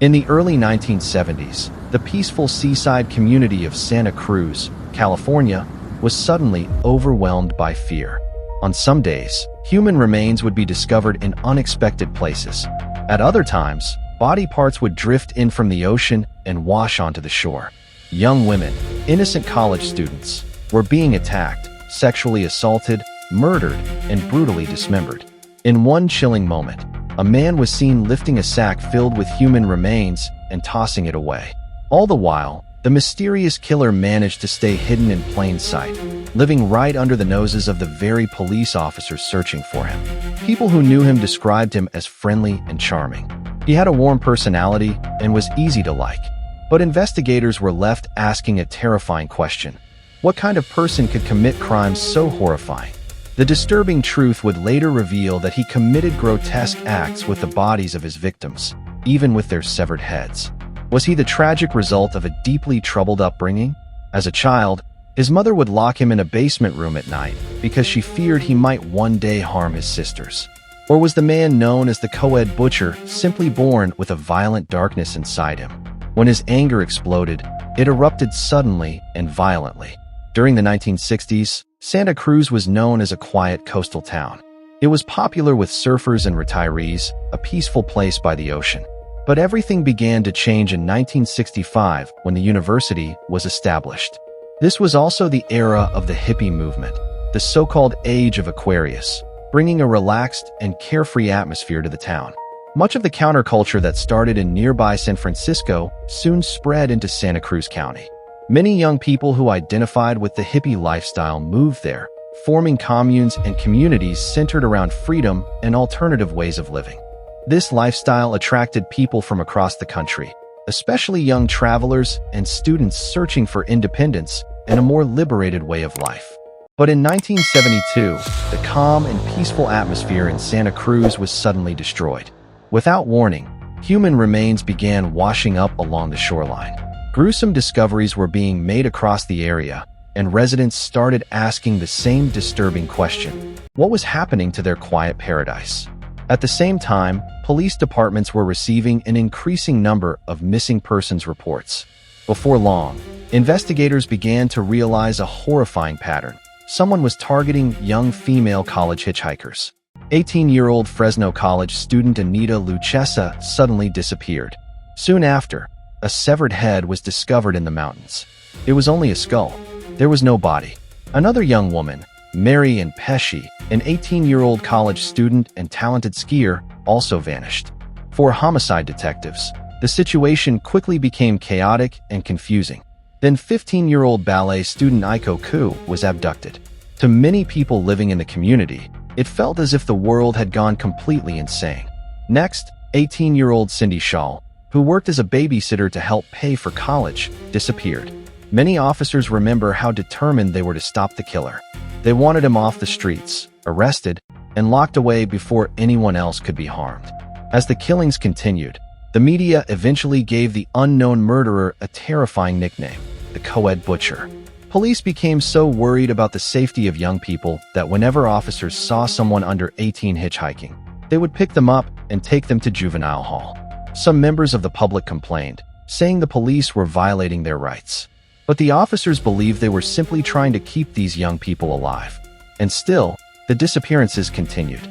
In the early 1970s, the peaceful seaside community of Santa Cruz, California, was suddenly overwhelmed by fear. On some days, human remains would be discovered in unexpected places. At other times, body parts would drift in from the ocean and wash onto the shore. Young women, innocent college students, were being attacked, sexually assaulted, murdered, and brutally dismembered. In one chilling moment, a man was seen lifting a sack filled with human remains and tossing it away. All the while, the mysterious killer managed to stay hidden in plain sight, living right under the noses of the very police officers searching for him. People who knew him described him as friendly and charming. He had a warm personality and was easy to like. But investigators were left asking a terrifying question. What kind of person could commit crimes so horrifying? The disturbing truth would later reveal that he committed grotesque acts with the bodies of his victims, even with their severed heads. Was he the tragic result of a deeply troubled upbringing? As a child, his mother would lock him in a basement room at night because she feared he might one day harm his sisters. Or was the man known as the co-ed butcher simply born with a violent darkness inside him? When his anger exploded, it erupted suddenly and violently. During the 1960s, Santa Cruz was known as a quiet coastal town. It was popular with surfers and retirees, a peaceful place by the ocean. But everything began to change in 1965 when the university was established. This was also the era of the hippie movement, the so-called Age of Aquarius, bringing a relaxed and carefree atmosphere to the town. Much of the counterculture that started in nearby San Francisco soon spread into Santa Cruz County. Many young people who identified with the hippie lifestyle moved there, forming communes and communities centered around freedom and alternative ways of living. This lifestyle attracted people from across the country, especially young travelers and students searching for independence and a more liberated way of life. But in 1972, the calm and peaceful atmosphere in Santa Cruz was suddenly destroyed. Without warning, human remains began washing up along the shoreline. Gruesome discoveries were being made across the area, and residents started asking the same disturbing question: what was happening to their quiet paradise? At the same time, police departments were receiving an increasing number of missing persons reports. Before long, investigators began to realize a horrifying pattern. Someone was targeting young female college hitchhikers. 18-year-old Fresno College student Anita Luchesa suddenly disappeared. Soon after, a severed head was discovered in the mountains. It was only a skull. There was no body. Another young woman, Mary Ann Pesci, an 18-year-old college student and talented skier, also vanished. For homicide detectives, the situation quickly became chaotic and confusing. Then 15-year-old ballet student Aiko Ku was abducted. To many people living in the community, it felt as if the world had gone completely insane. Next, 18-year-old Cindy Shaw, who worked as a babysitter to help pay for college, disappeared. Many officers remember how determined they were to stop the killer. They wanted him off the streets, arrested, and locked away before anyone else could be harmed. As the killings continued, the media eventually gave the unknown murderer a terrifying nickname: the co-ed butcher. Police became so worried about the safety of young people that whenever officers saw someone under 18 hitchhiking, they would pick them up and take them to juvenile hall. Some members of the public complained, saying the police were violating their rights. But the officers believed they were simply trying to keep these young people alive. And still, the disappearances continued.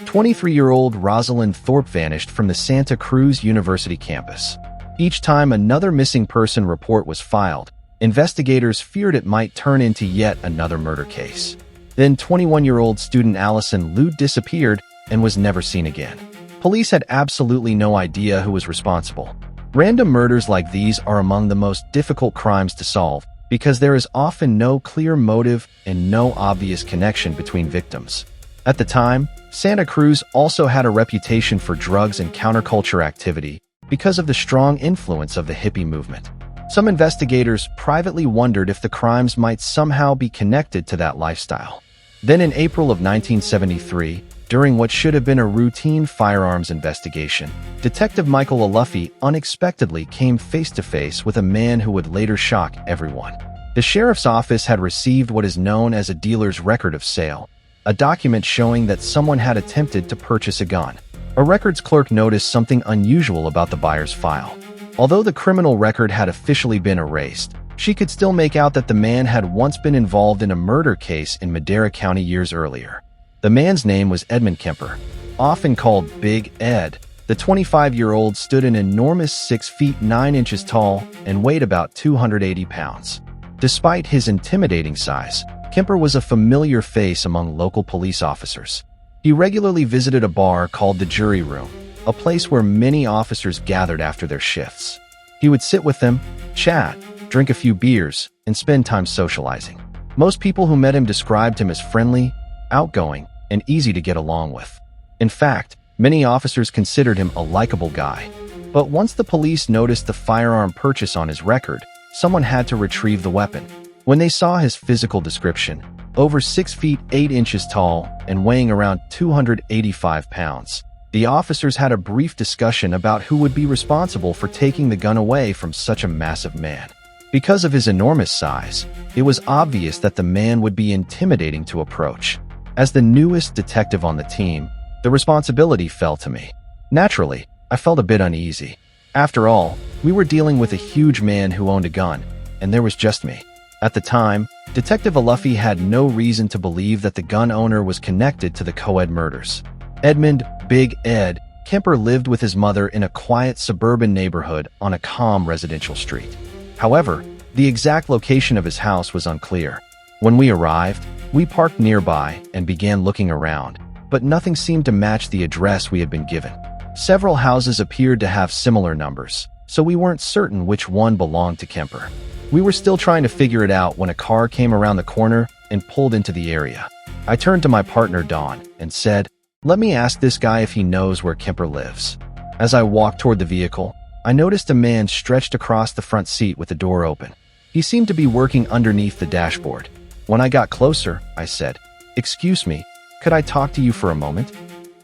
23-year-old Rosalind Thorpe vanished from the Santa Cruz University campus. Each time another missing person report was filed, investigators feared it might turn into yet another murder case. Then 21-year-old student Allison Liu disappeared and was never seen again. Police had absolutely no idea who was responsible. Random murders like these are among the most difficult crimes to solve because there is often no clear motive and no obvious connection between victims. At the time, Santa Cruz also had a reputation for drugs and counterculture activity because of the strong influence of the hippie movement. Some investigators privately wondered if the crimes might somehow be connected to that lifestyle. Then in April of 1973, during what should have been a routine firearms investigation, Detective Michael Aluffy unexpectedly came face-to-face with a man who would later shock everyone. The sheriff's office had received what is known as a dealer's record of sale, a document showing that someone had attempted to purchase a gun. A records clerk noticed something unusual about the buyer's file. Although the criminal record had officially been erased, she could still make out that the man had once been involved in a murder case in Madera County years earlier. The man's name was Edmund Kemper, often called Big Ed. The 25-year-old stood an enormous 6 feet 9 inches tall and weighed about 280 pounds. Despite his intimidating size, Kemper was a familiar face among local police officers. He regularly visited a bar called the Jury Room, a place where many officers gathered after their shifts. He would sit with them, chat, drink a few beers, and spend time socializing. Most people who met him described him as friendly, outgoing, and easy to get along with. In fact, many officers considered him a likable guy. But once the police noticed the firearm purchase on his record, someone had to retrieve the weapon. When they saw his physical description, over 6 feet 8 inches tall and weighing around 285 pounds, the officers had a brief discussion about who would be responsible for taking the gun away from such a massive man. Because of his enormous size, it was obvious that the man would be intimidating to approach. As the newest detective on the team, the responsibility fell to me. Naturally, I felt a bit uneasy. After all, we were dealing with a huge man who owned a gun, and there was just me. At the time, Detective Aluffy had no reason to believe that the gun owner was connected to the co-ed murders. Edmund Big Ed Kemper lived with his mother in a quiet suburban neighborhood on a calm residential street. However, the exact location of his house was unclear. When we arrived, we parked nearby and began looking around, but nothing seemed to match the address we had been given. Several houses appeared to have similar numbers, so we weren't certain which one belonged to Kemper. We were still trying to figure it out when a car came around the corner and pulled into the area. I turned to my partner Dawn and said, "Let me ask this guy if he knows where Kemper lives." As I walked toward the vehicle, I noticed a man stretched across the front seat with the door open. He seemed to be working underneath the dashboard. When I got closer, I said, "Excuse me, could I talk to you for a moment?"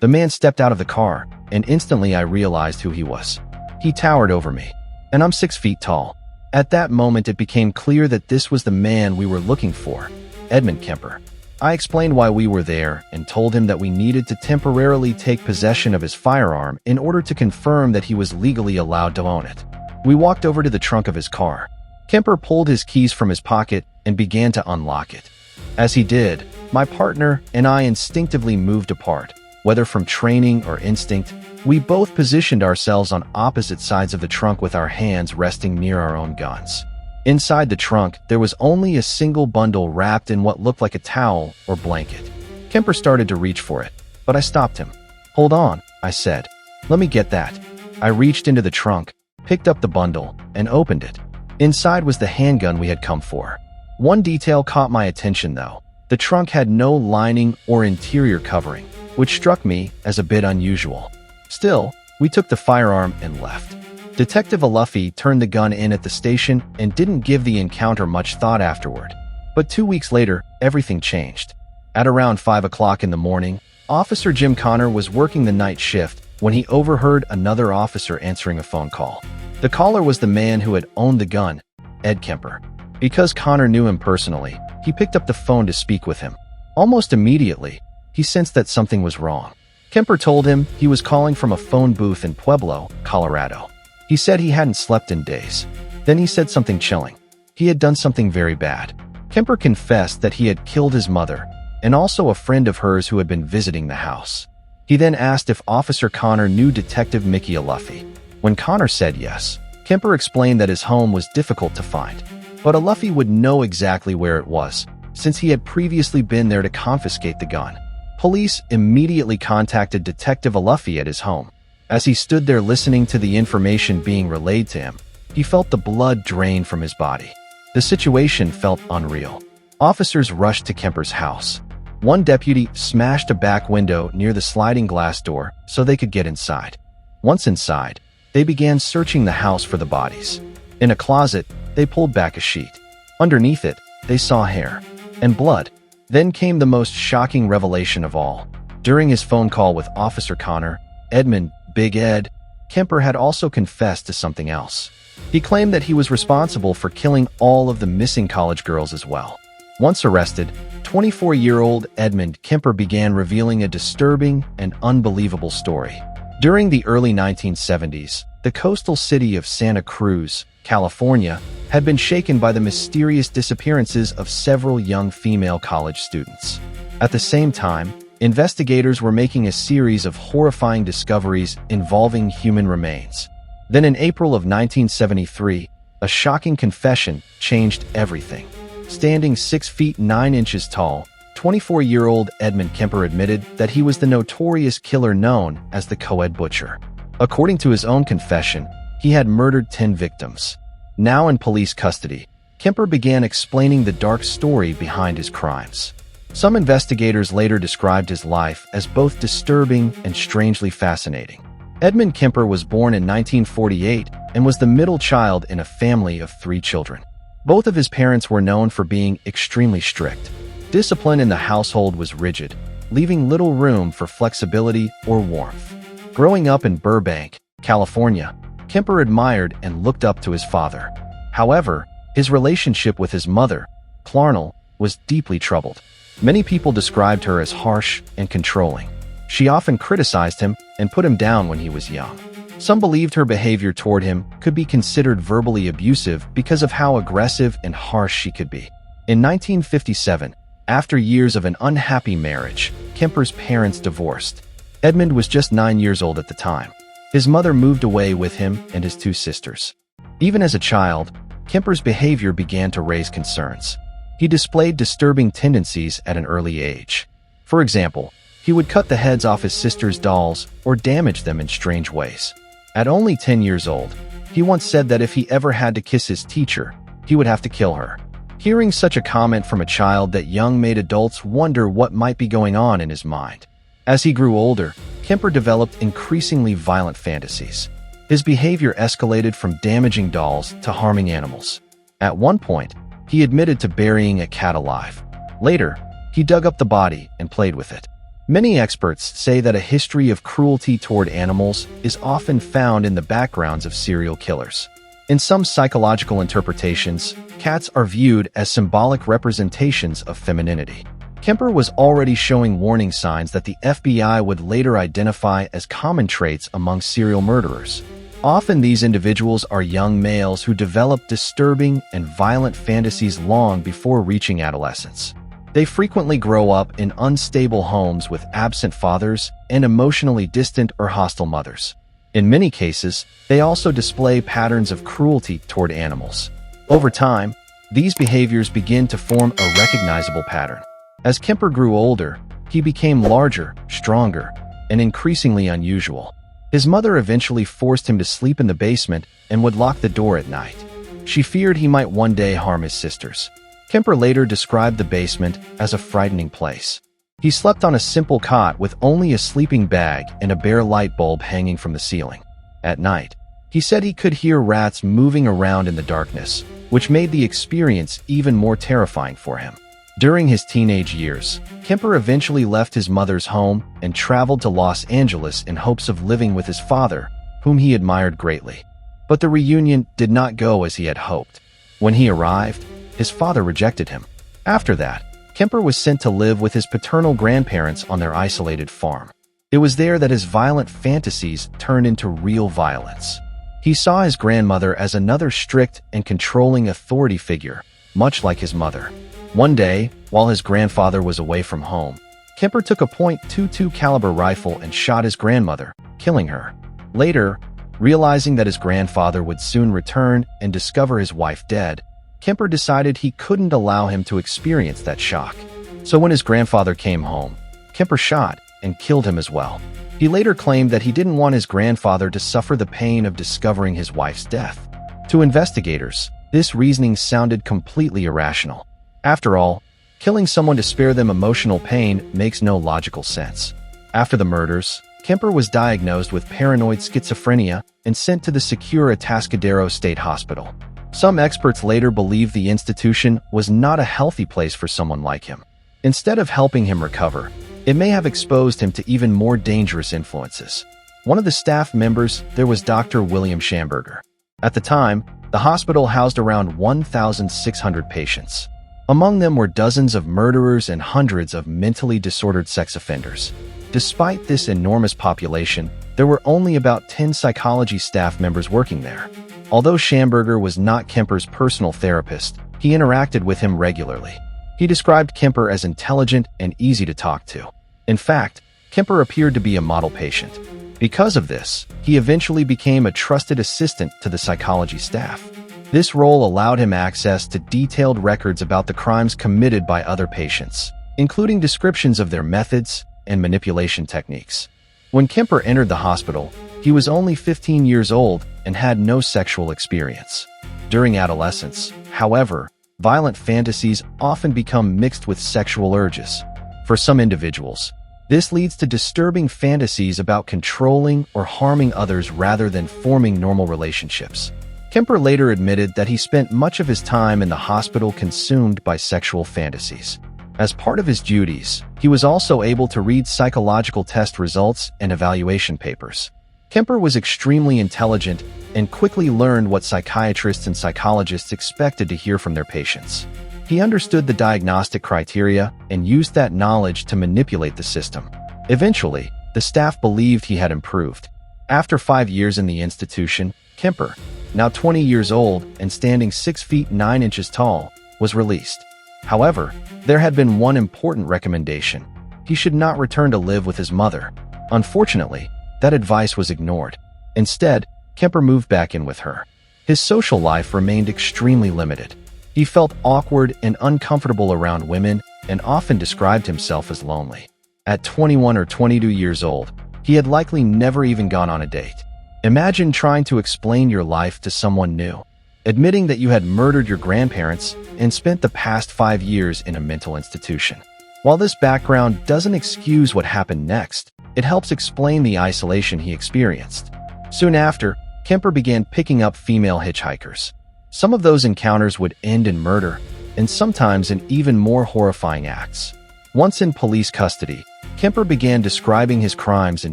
The man stepped out of the car, and instantly I realized who he was. He towered over me, and I'm 6 feet tall. At that moment, it became clear that this was the man we were looking for, Edmund Kemper. I explained why we were there and told him that we needed to temporarily take possession of his firearm in order to confirm that he was legally allowed to own it. We walked over to the trunk of his car. Kemper pulled his keys from his pocket and began to unlock it. As he did, my partner and I instinctively moved apart. Whether from training or instinct, we both positioned ourselves on opposite sides of the trunk with our hands resting near our own guns. Inside the trunk, there was only a single bundle wrapped in what looked like a towel or blanket. Kemper started to reach for it, but I stopped him. "Hold on," I said. "Let me get that." I reached into the trunk, picked up the bundle, and opened it. Inside was the handgun we had come for. One detail caught my attention, though. The trunk had no lining or interior covering, which struck me as a bit unusual. Still, we took the firearm and left. Detective Aluffy turned the gun in at the station and didn't give the encounter much thought afterward. But 2 weeks later, everything changed. At around 5 o'clock in the morning, Officer Jim Connor was working the night shift when he overheard another officer answering a phone call. The caller was the man who had owned the gun, Ed Kemper. Because Connor knew him personally, he picked up the phone to speak with him. Almost immediately, he sensed that something was wrong. Kemper told him he was calling from a phone booth in Pueblo, Colorado. He said he hadn't slept in days. Then he said something chilling. He had done something very bad. Kemper confessed that he had killed his mother and also a friend of hers who had been visiting the house. He then asked if Officer Connor knew Detective Mickey Aluffy. When Connor said yes, Kemper explained that his home was difficult to find, but Aluffy would know exactly where it was, since he had previously been there to confiscate the gun. Police immediately contacted Detective Aluffy at his home. As he stood there listening to the information being relayed to him, he felt the blood drain from his body. The situation felt unreal. Officers rushed to Kemper's house. One deputy smashed a back window near the sliding glass door so they could get inside. Once inside, they began searching the house for the bodies. In a closet, they pulled back a sheet. Underneath it, they saw hair and blood. Then came the most shocking revelation of all. During his phone call with Officer Connor, Edmund Big Ed Kemper had also confessed to something else. He claimed that he was responsible for killing all of the missing college girls as well. Once arrested, 24-year-old Edmund Kemper began revealing a disturbing and unbelievable story. During the early 1970s, the coastal city of Santa Cruz, California, had been shaken by the mysterious disappearances of several young female college students. At the same time, investigators were making a series of horrifying discoveries involving human remains. Then in April of 1973, a shocking confession changed everything. Standing 6 feet 9 inches tall, 24-year-old Edmund Kemper admitted that he was the notorious killer known as the Co-Ed Butcher. According to his own confession, he had murdered 10 victims. Now in police custody, Kemper began explaining the dark story behind his crimes. Some investigators later described his life as both disturbing and strangely fascinating. Edmund Kemper was born in 1948 and was the middle child in a family of 3 children. Both of his parents were known for being extremely strict. Discipline in the household was rigid, leaving little room for flexibility or warmth. Growing up in Burbank, California, Kemper admired and looked up to his father. However, his relationship with his mother, Clarnell, was deeply troubled. Many people described her as harsh and controlling. She often criticized him and put him down when he was young. Some believed her behavior toward him could be considered verbally abusive because of how aggressive and harsh she could be. In 1957, after years of an unhappy marriage, Kemper's parents divorced. Edmund was just 9 years old at the time. His mother moved away with him and his 2 sisters. Even as a child, Kemper's behavior began to raise concerns. He displayed disturbing tendencies at an early age. For example, he would cut the heads off his sister's dolls or damage them in strange ways. At only 10 years old, he once said that if he ever had to kiss his teacher, he would have to kill her. Hearing such a comment from a child that young made adults wonder what might be going on in his mind. As he grew older, Kemper developed increasingly violent fantasies. His behavior escalated from damaging dolls to harming animals. At one point, he admitted to burying a cat alive. Later, he dug up the body and played with it. Many experts say that a history of cruelty toward animals is often found in the backgrounds of serial killers. In some psychological interpretations, cats are viewed as symbolic representations of femininity. Kemper was already showing warning signs that the FBI would later identify as common traits among serial murderers. Often these individuals are young males who develop disturbing and violent fantasies long before reaching adolescence. They frequently grow up in unstable homes with absent fathers and emotionally distant or hostile mothers. In many cases, they also display patterns of cruelty toward animals. Over time, these behaviors begin to form a recognizable pattern. As Kemper grew older, he became larger, stronger, and increasingly unusual. His mother eventually forced him to sleep in the basement and would lock the door at night. She feared he might one day harm his sisters. Kemper later described the basement as a frightening place. He slept on a simple cot with only a sleeping bag and a bare light bulb hanging from the ceiling. At night, he said he could hear rats moving around in the darkness, which made the experience even more terrifying for him. During his teenage years, Kemper eventually left his mother's home and traveled to Los Angeles in hopes of living with his father, whom he admired greatly. But the reunion did not go as he had hoped. When he arrived, his father rejected him. After that, Kemper was sent to live with his paternal grandparents on their isolated farm. It was there that his violent fantasies turned into real violence. He saw his grandmother as another strict and controlling authority figure, much like his mother. One day, while his grandfather was away from home, Kemper took a .22 caliber rifle and shot his grandmother, killing her. Later, realizing that his grandfather would soon return and discover his wife dead, Kemper decided he couldn't allow him to experience that shock. So when his grandfather came home, Kemper shot and killed him as well. He later claimed that he didn't want his grandfather to suffer the pain of discovering his wife's death. To investigators, this reasoning sounded completely irrational. After all, killing someone to spare them emotional pain makes no logical sense. After the murders, Kemper was diagnosed with paranoid schizophrenia and sent to the Secure Atascadero State Hospital. Some experts later believed the institution was not a healthy place for someone like him. Instead of helping him recover, it may have exposed him to even more dangerous influences. One of the staff members there was Dr. William Schamberger. At the time, the hospital housed around 1,600 patients. Among them were dozens of murderers and hundreds of mentally disordered sex offenders. Despite this enormous population, there were only about 10 psychology staff members working there. Although Schamberger was not Kemper's personal therapist, he interacted with him regularly. He described Kemper as intelligent and easy to talk to. In fact, Kemper appeared to be a model patient. Because of this, he eventually became a trusted assistant to the psychology staff. This role allowed him access to detailed records about the crimes committed by other patients, including descriptions of their methods and manipulation techniques. When Kemper entered the hospital, he was only 15 years old and had no sexual experience. During adolescence, however, violent fantasies often become mixed with sexual urges. For some individuals, this leads to disturbing fantasies about controlling or harming others rather than forming normal relationships. Kemper later admitted that he spent much of his time in the hospital consumed by sexual fantasies. As part of his duties, he was also able to read psychological test results and evaluation papers. Kemper was extremely intelligent and quickly learned what psychiatrists and psychologists expected to hear from their patients. He understood the diagnostic criteria and used that knowledge to manipulate the system. Eventually, the staff believed he had improved. After 5 years in the institution, Kemper, now 20 years old and standing 6 feet 9 inches tall, was released. However, there had been one important recommendation. He should not return to live with his mother. Unfortunately, that advice was ignored. Instead, Kemper moved back in with her. His social life remained extremely limited. He felt awkward and uncomfortable around women and often described himself as lonely. At 21 or 22 years old, he had likely never even gone on a date. Imagine trying to explain your life to someone new, admitting that you had murdered your grandparents and spent the past 5 years in a mental institution. While this background doesn't excuse what happened next, it helps explain the isolation he experienced. Soon after, Kemper began picking up female hitchhikers. Some of those encounters would end in murder, and sometimes in even more horrifying acts. Once in police custody, Kemper began describing his crimes in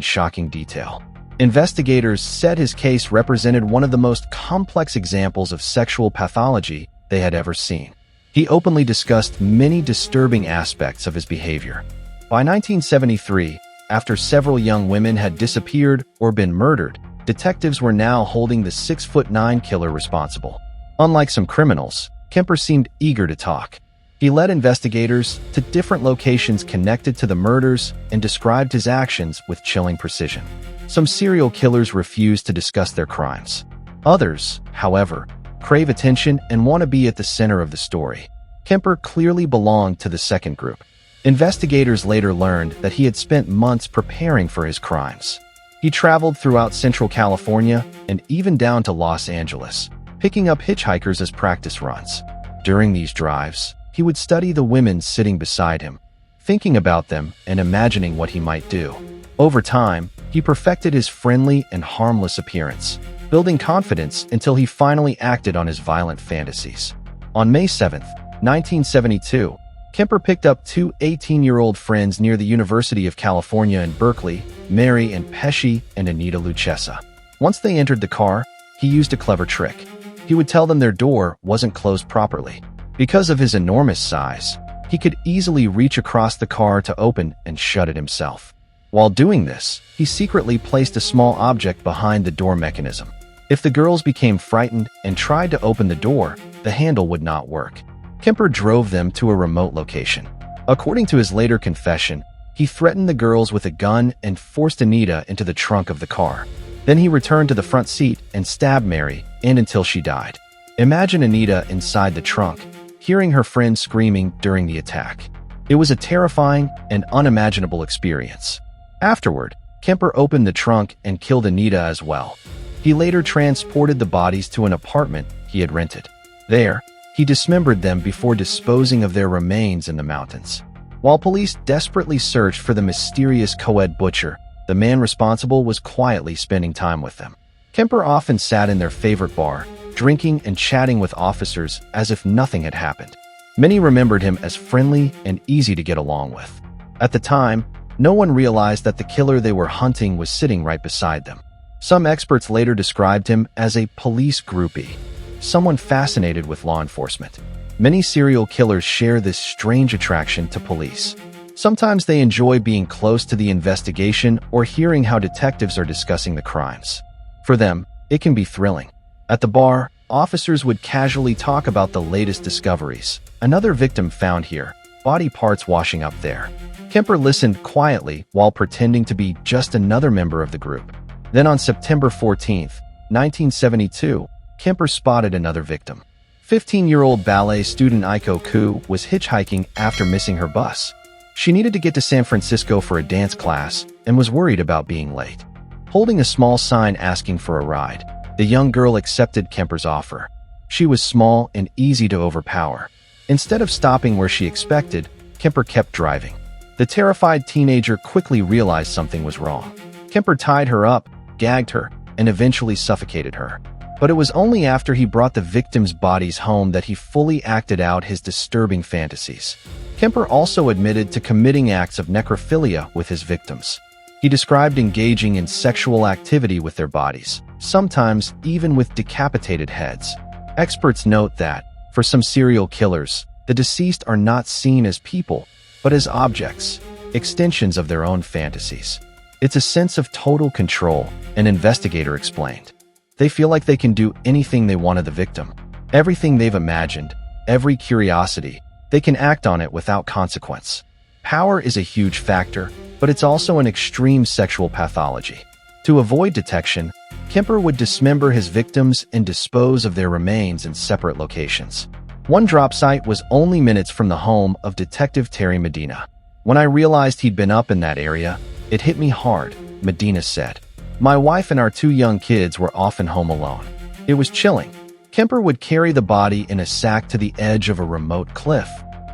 shocking detail. Investigators said his case represented one of the most complex examples of sexual pathology they had ever seen. He openly discussed many disturbing aspects of his behavior. By 1973, after several young women had disappeared or been murdered, detectives were now holding the 6'9" killer responsible. Unlike some criminals, Kemper seemed eager to talk. He led investigators to different locations connected to the murders and described his actions with chilling precision. Some serial killers refuse to discuss their crimes. Others, however, crave attention and want to be at the center of the story. Kemper clearly belonged to the second group. Investigators later learned that he had spent months preparing for his crimes. He traveled throughout Central California and even down to Los Angeles, picking up hitchhikers as practice runs. During these drives, he would study the women sitting beside him, thinking about them and imagining what he might do. Over time, he perfected his friendly and harmless appearance, building confidence until he finally acted on his violent fantasies. On May 7, 1972, Kemper picked up two 18-year-old friends near the University of California in Berkeley, Mary and Pesci and Anita Lucchesa. Once they entered the car, he used a clever trick. He would tell them their door wasn't closed properly. Because of his enormous size, he could easily reach across the car to open and shut it himself. While doing this, he secretly placed a small object behind the door mechanism. If the girls became frightened and tried to open the door, the handle would not work. Kemper drove them to a remote location. According to his later confession, he threatened the girls with a gun and forced Anita into the trunk of the car. Then he returned to the front seat and stabbed Mary until she died. Imagine Anita inside the trunk, hearing her friend screaming during the attack. It was a terrifying and unimaginable experience. Afterward, Kemper opened the trunk and killed Anita as well. He later transported the bodies to an apartment he had rented. There, he dismembered them before disposing of their remains in the mountains. While police desperately searched for the mysterious co-ed butcher, the man responsible was quietly spending time with them. Kemper often sat in their favorite bar, drinking and chatting with officers as if nothing had happened. Many remembered him as friendly and easy to get along with. At the time, no one realized that the killer they were hunting was sitting right beside them. Some experts later described him as a police groupie, someone fascinated with law enforcement. Many serial killers share this strange attraction to police. Sometimes they enjoy being close to the investigation or hearing how detectives are discussing the crimes. For them, it can be thrilling. At the bar, officers would casually talk about the latest discoveries. Another victim found here, body parts washing up there. Kemper listened quietly while pretending to be just another member of the group. Then on September 14, 1972, Kemper spotted another victim. 15-year-old ballet student Aiko Ku was hitchhiking after missing her bus. She needed to get to San Francisco for a dance class and was worried about being late. Holding a small sign asking for a ride, the young girl accepted Kemper's offer. She was small and easy to overpower. Instead of stopping where she expected, Kemper kept driving. The terrified teenager quickly realized something was wrong. Kemper tied her up, gagged her, and eventually suffocated her. But it was only after he brought the victims' bodies home that he fully acted out his disturbing fantasies. Kemper also admitted to committing acts of necrophilia with his victims. He described engaging in sexual activity with their bodies, sometimes even with decapitated heads. Experts note that, for some serial killers, the deceased are not seen as people, but as objects, extensions of their own fantasies. It's a sense of total control, an investigator explained. They feel like they can do anything they want of the victim. Everything they've imagined, every curiosity, they can act on it without consequence. Power is a huge factor, but it's also an extreme sexual pathology. To avoid detection, Kemper would dismember his victims and dispose of their remains in separate locations. One drop site was only minutes from the home of Detective Terry Medina. When I realized he'd been up in that area, it hit me hard, Medina said. My wife and our 2 young kids were often home alone. It was chilling. Kemper would carry the body in a sack to the edge of a remote cliff.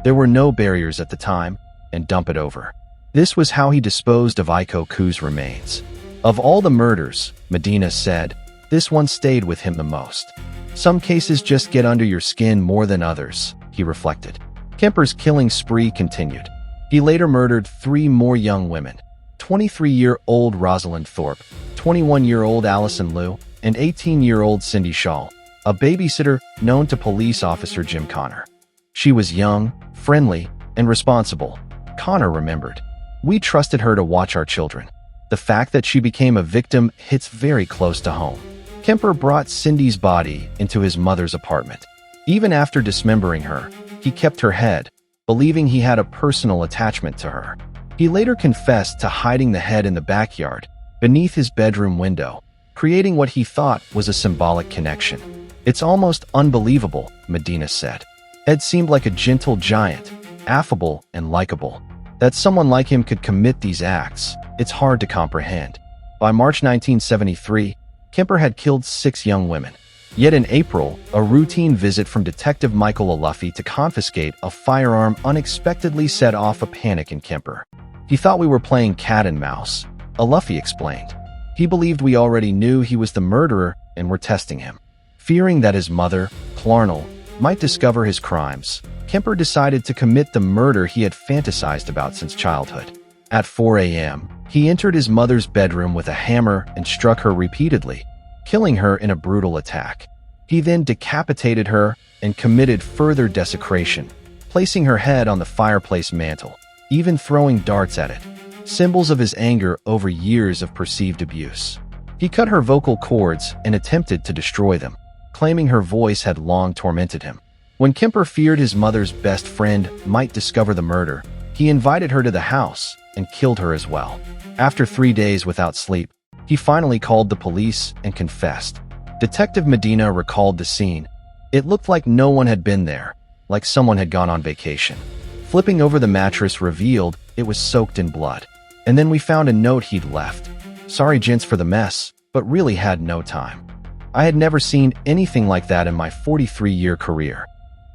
There were no barriers at the time, and dump it over. This was how he disposed of Aiko Ku's remains. Of all the murders, Medina said, this one stayed with him the most. Some cases just get under your skin more than others, he reflected. Kemper's killing spree continued. He later murdered 3 more young women. 23-year-old Rosalind Thorpe, 21-year-old Allison Liu, and 18-year-old Cindy Shaw, a babysitter known to police officer Jim Connor. She was young, friendly, and responsible, Connor remembered. We trusted her to watch our children. The fact that she became a victim hits very close to home. Kemper brought Cindy's body into his mother's apartment. Even after dismembering her, he kept her head, believing he had a personal attachment to her. He later confessed to hiding the head in the backyard, beneath his bedroom window, creating what he thought was a symbolic connection. It's almost unbelievable, Medina said. Ed seemed like a gentle giant, affable and likable. That someone like him could commit these acts, it's hard to comprehend. By March 1973, Kemper had killed 6 young women. Yet in April, a routine visit from Detective Michael Aluffy to confiscate a firearm unexpectedly set off a panic in Kemper. He thought we were playing cat and mouse, Aluffy explained. He believed we already knew he was the murderer and were testing him. Fearing that his mother, Clarnell, might discover his crimes, Kemper decided to commit the murder he had fantasized about since childhood. At 4 a.m., he entered his mother's bedroom with a hammer and struck her repeatedly, killing her in a brutal attack. He then decapitated her and committed further desecration, placing her head on the fireplace mantel, even throwing darts at it, symbols of his anger over years of perceived abuse. He cut her vocal cords and attempted to destroy them, claiming her voice had long tormented him. When Kemper feared his mother's best friend might discover the murder, he invited her to the house and killed her as well. After 3 days without sleep, he finally called the police and confessed. Detective Medina recalled the scene. It looked like no one had been there, like someone had gone on vacation. Flipping over the mattress revealed it was soaked in blood. And then we found a note he'd left. Sorry gents for the mess, but really had no time. I had never seen anything like that in my 43-year career.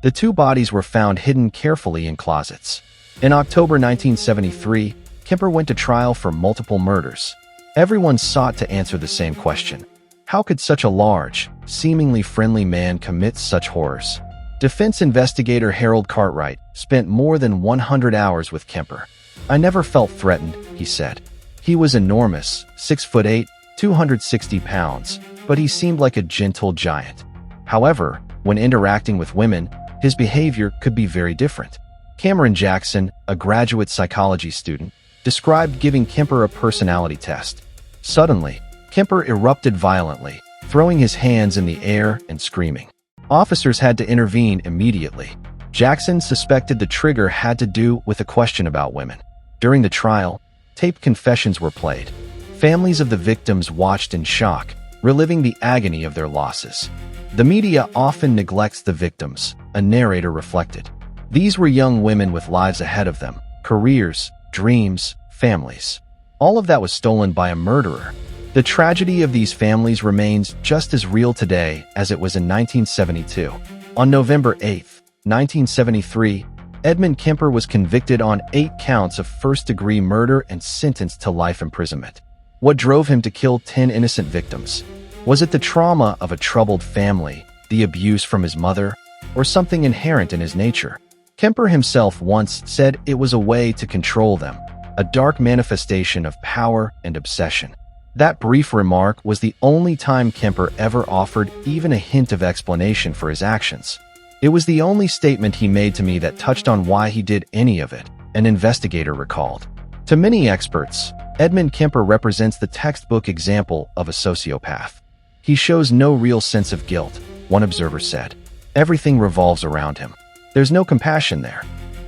The 2 bodies were found hidden carefully in closets. In October 1973, Kemper went to trial for multiple murders. Everyone sought to answer the same question. How could such a large, seemingly friendly man commit such horrors? Defense investigator Harold Cartwright spent more than 100 hours with Kemper. I never felt threatened, he said. He was enormous, 6'8", 260 pounds, but he seemed like a gentle giant. However, when interacting with women, his behavior could be very different. Cameron Jackson, a graduate psychology student, described giving Kemper a personality test. Suddenly, Kemper erupted violently, throwing his hands in the air and screaming. Officers had to intervene immediately. Jackson suspected the trigger had to do with a question about women. During the trial, taped confessions were played. Families of the victims watched in shock, reliving the agony of their losses. The media often neglects the victims, a narrator reflected. These were young women with lives ahead of them, careers, dreams, families. All of that was stolen by a murderer. The tragedy of these families remains just as real today as it was in 1972. On November 8, 1973, Edmund Kemper was convicted on 8 counts of first-degree murder and sentenced to life imprisonment. What drove him to kill 10 innocent victims? Was it the trauma of a troubled family, the abuse from his mother, or something inherent in his nature? Kemper himself once said it was a way to control them, a dark manifestation of power and obsession. That brief remark was the only time Kemper ever offered even a hint of explanation for his actions. It was the only statement he made to me that touched on why he did any of it, an investigator recalled. To many experts, Edmund Kemper represents the textbook example of a sociopath. He shows no real sense of guilt, one observer said. Everything revolves around him. There's no compassion there.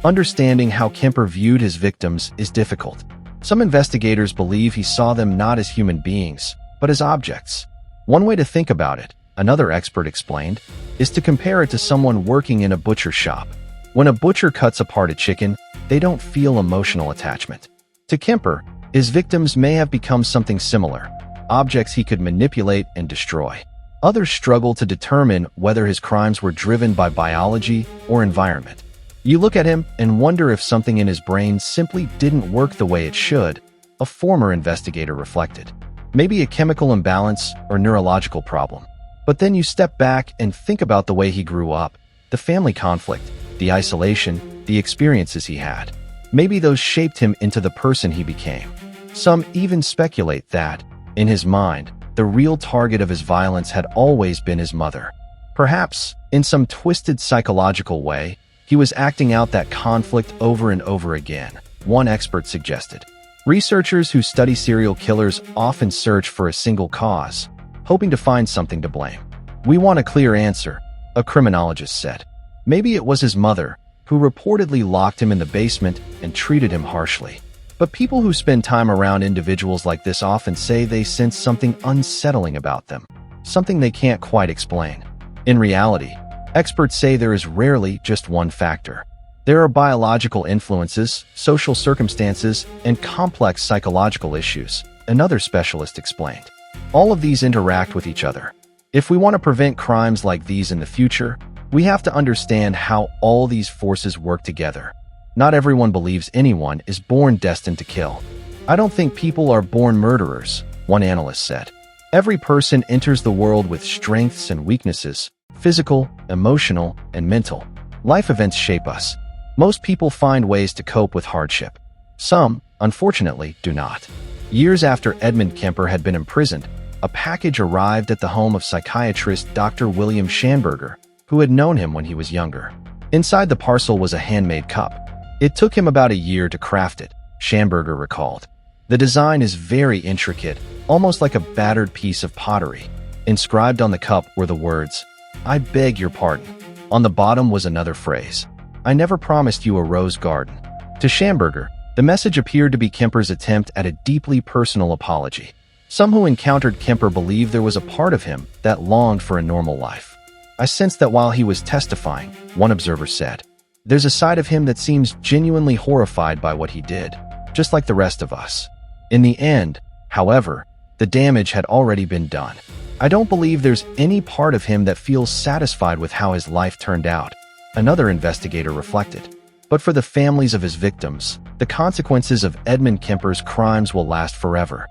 Understanding how Kemper viewed his victims is difficult. Some investigators believe he saw them not as human beings, but as objects. One way to think about it, another expert explained, is to compare it to someone working in a butcher shop. When a butcher cuts apart a chicken, they don't feel emotional attachment. To Kemper, his victims may have become something similar, objects he could manipulate and destroy. Others struggle to determine whether his crimes were driven by biology or environment. You look at him and wonder if something in his brain simply didn't work the way it should, a former investigator reflected. Maybe a chemical imbalance or neurological problem. But then you step back and think about the way he grew up, the family conflict, the isolation, the experiences he had. Maybe those shaped him into the person he became. Some even speculate that, in his mind, the real target of his violence had always been his mother. Perhaps, in some twisted psychological way, he was acting out that conflict over and over again, one expert suggested. Researchers who study serial killers often search for a single cause, hoping to find something to blame. We want a clear answer, a criminologist said. Maybe it was his mother, who reportedly locked him in the basement and treated him harshly. But people who spend time around individuals like this often say they sense something unsettling about them, something they can't quite explain. In reality, experts say there is rarely just one factor. There are biological influences, social circumstances, and complex psychological issues, another specialist explained. All of these interact with each other. If we want to prevent crimes like these in the future, we have to understand how all these forces work together. Not everyone believes anyone is born destined to kill. I don't think people are born murderers, one analyst said. Every person enters the world with strengths and weaknesses, physical, emotional, and mental. Life events shape us. Most people find ways to cope with hardship. Some, unfortunately, do not. Years after Edmund Kemper had been imprisoned, a package arrived at the home of psychiatrist Dr. William Schanberger, who had known him when he was younger. Inside the parcel was a handmade cup. It took him about a year to craft it, Schanberger recalled. The design is very intricate, almost like a battered piece of pottery. Inscribed on the cup were the words, "I beg your pardon." On the bottom was another phrase, "I never promised you a rose garden." To Schanberger, the message appeared to be Kemper's attempt at a deeply personal apology. Some who encountered Kemper believed there was a part of him that longed for a normal life. "I sensed that while he was testifying," one observer said. "There's a side of him that seems genuinely horrified by what he did, just like the rest of us." In the end, however, the damage had already been done. "I don't believe there's any part of him that feels satisfied with how his life turned out," another investigator reflected. But for the families of his victims, the consequences of Edmund Kemper's crimes will last forever.